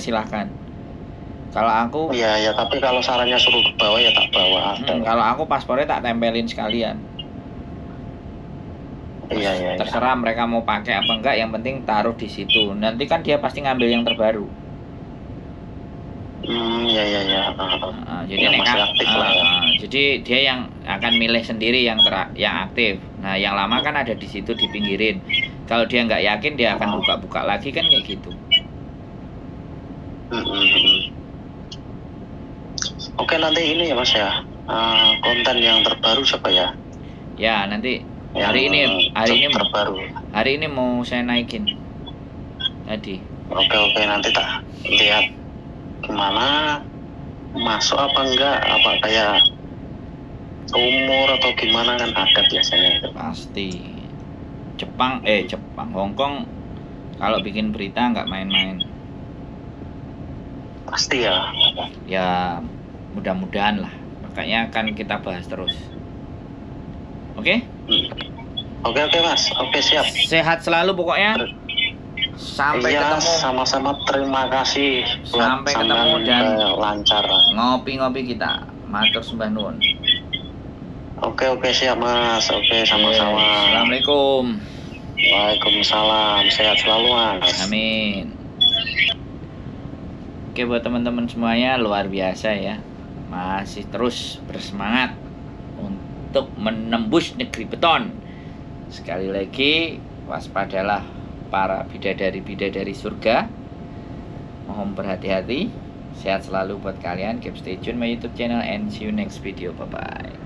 silahkan. Kalau aku Iya, tapi kalau sarannya suruh bawa ya tak bawa. kalau aku paspornya tak tempelin sekalian. Iya. Terserah mereka mau pakai apa enggak, yang penting taruh di situ. Nanti kan dia pasti ngambil yang terbaru. Iya. Jadi yang masih aktif lah ya. jadi dia yang akan milih sendiri yang aktif. Nah, yang lama kan ada di situ dipinggirin. Kalau dia nggak yakin, dia akan buka-buka lagi kan, kayak gitu. Oke, nanti ini ya Mas ya, konten yang terbaru siapa ya? Ya, nanti Hari ini mau saya naikin tadi. Oke, nanti tak lihat gimana, masuk apa enggak, apa kayak umur atau gimana, kan ada biasanya itu. Pasti. Jepang Hongkong kalau bikin berita nggak main-main. Pasti ya. Ya, mudah-mudahan lah. Makanya akan kita bahas terus. Oke? Oke Mas. Oke, siap. Sehat selalu pokoknya. Sampai ketemu. Sama-sama, terima kasih. Sampai ketemu dan lancar. Ngopi-ngopi kita. Matur sembah nuwun. Oke, siap Mas. Oke, sama-sama. Assalamualaikum. Waalaikumsalam. Sehat selalu Mas. Amin. Oke, buat teman-teman semuanya, luar biasa ya. Masih terus bersemangat untuk menembus negeri beton. Sekali lagi, waspadalah para bidadari-bidadari surga. Mohon berhati-hati. Sehat selalu buat kalian. Keep stay tune my YouTube channel and see you next video. Bye-bye.